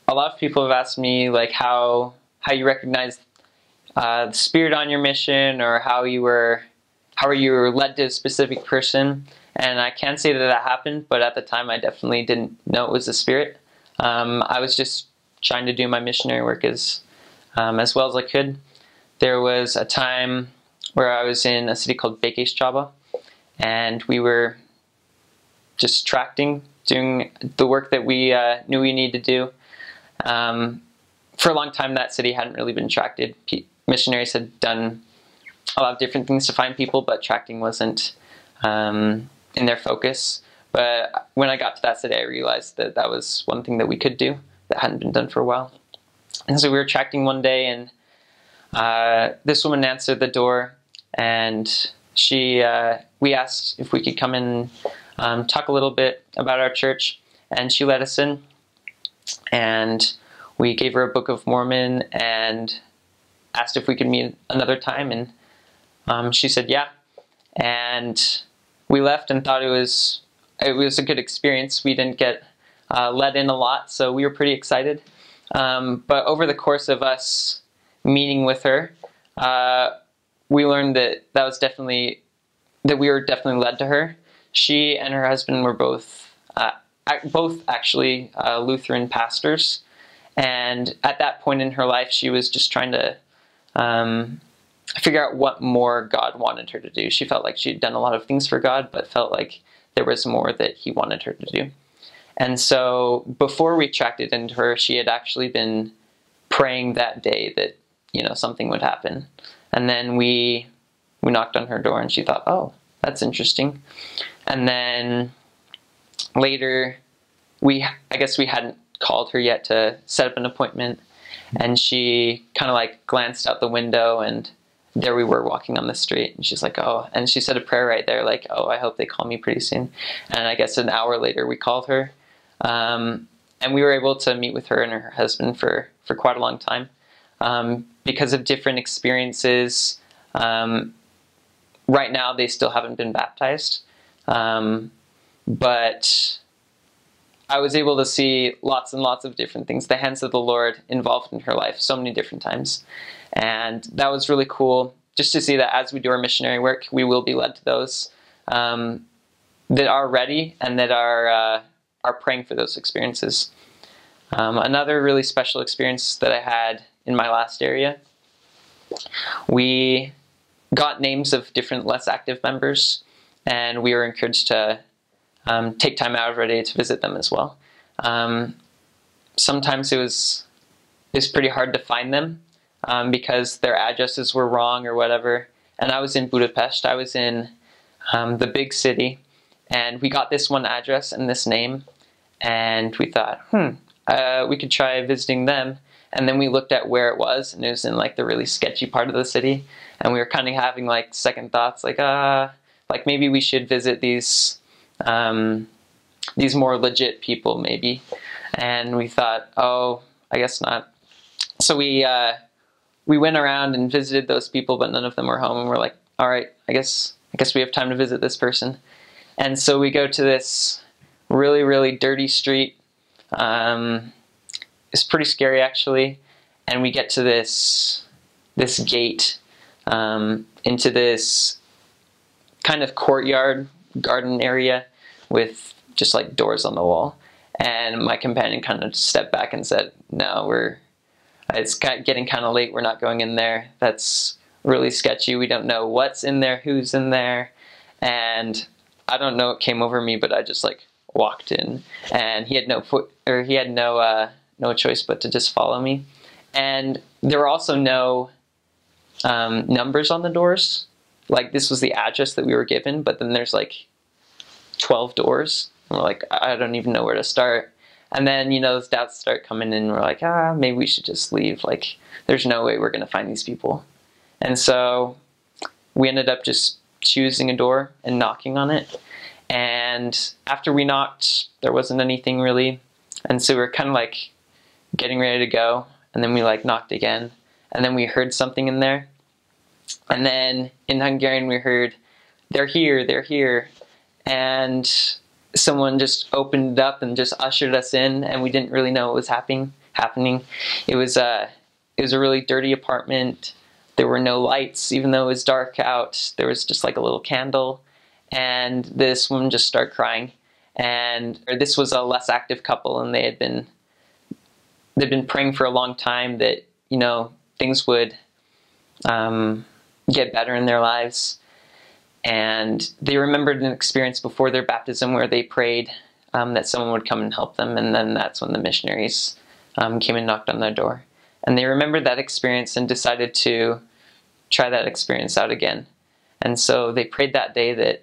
a lot of people have asked me like how you recognize the spirit on your mission, or how you were led to a specific person. And I can say that that happened, but at the time I definitely didn't know it was the spirit. I was just trying to do my missionary work as well as I could. There was a time where I was in a city called Békéscsaba, and we were just tracting, doing the work that we knew we needed to do. For a long time, that city hadn't really been tracted. Missionaries had done a lot of different things to find people, but tracting wasn't in their focus. But when I got to that city, I realized that that was one thing that we could do that hadn't been done for a while. And so we were tracting one day, and this woman answered the door, and we asked if we could come in and talk a little bit about our church, and she let us in. And we gave her a Book of Mormon and asked if we could meet another time, and she said yeah. And we left and thought it was a good experience. We didn't get let in a lot, so we were pretty excited. But over the course of us meeting with her, we learned that we were definitely led to her. She and her husband were both actually Lutheran pastors, and at that point in her life, she was just trying to figure out what more God wanted her to do. She felt like she'd done a lot of things for God, but felt like there was more that He wanted her to do. And so before we tracked it into her, she had actually been praying that day that, something would happen. And then we knocked on her door, and she thought, oh, that's interesting. And then later, I guess we hadn't called her yet to set up an appointment, and she kind of like glanced out the window, and there we were walking on the street, and she's like, oh, and she said a prayer right there, like, oh, I hope they call me pretty soon. And I guess an hour later we called her, and we were able to meet with her and her husband for quite a long time. Because of different experiences, right now they still haven't been baptized, but I was able to see lots and lots of different things, the hands of the Lord involved in her life so many different times. And that was really cool, just to see that as we do our missionary work, we will be led to those that are ready and that are praying for those experiences. Another really special experience that I had in my last area, we got names of different less active members, and we were encouraged to take time out of our day to visit them as well. Sometimes it was pretty hard to find them because their addresses were wrong or whatever. And I was in Budapest. I was in the big city, and we got this one address and this name, and we thought, we could try visiting them. And then we looked at where it was, and it was in like the really sketchy part of the city, and we were kind of having like second thoughts, like maybe we should visit these more legit people maybe. And we thought, oh, I guess not. So we went around and visited those people, but none of them were home, and we're like, all right, I guess we have time to visit this person. And so we go to this really, really dirty street. It's pretty scary actually, and we get to this gate into this kind of courtyard garden area with just like doors on the wall. And my companion kind of stepped back and said, no, it's getting kind of late, we're not going in there. That's really sketchy. We don't know what's in there, who's in there. And I don't know what came over me, but I just like walked in, and he had no choice but to just follow me. And there were also no numbers on the doors. Like, this was the address that we were given, but then there's like 12 doors. And we're like, I don't even know where to start. And then, those doubts start coming in, and we're like, maybe we should just leave. Like, there's no way we're going to find these people. And so we ended up just choosing a door and knocking on it. And after we knocked, there wasn't anything really. And so we were kind of like getting ready to go. And then we like knocked again. And then we heard something in there. And then in Hungarian we heard, they're here, they're here. And someone just opened it up and just ushered us in, and we didn't really know what was happening. happening. It was a really dirty apartment. There were no lights, even though it was dark out. There was just like a little candle, and this woman just started crying. And this was a less active couple, and they'd been praying for a long time that, you know, things would get better in their lives. And they remembered an experience before their baptism where they prayed that someone would come and help them, and then that's when the missionaries came and knocked on their door. And they remembered that experience and decided to try that experience out again. And so they prayed that day that,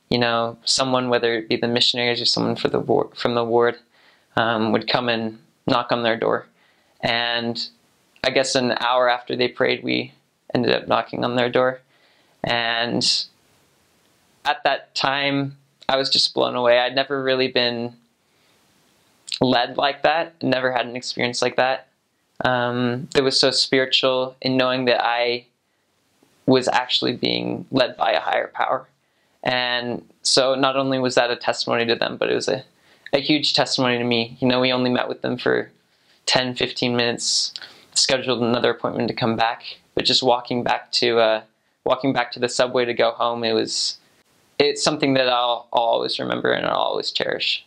you know, someone, whether it be the missionaries or someone from the ward, would come and knock on their door. And I guess an hour after they prayed, we ended up knocking on their door. And at that time, I was just blown away. I'd never really been led like that, never had an experience like that. It was so spiritual in knowing that I was actually being led by a higher power. And so not only was that a testimony to them, but it was a huge testimony to me. You know, we only met with them for 10, 15 minutes, scheduled another appointment to come back, but just walking back to the subway to go home, it's something that I'll always remember and I'll always cherish.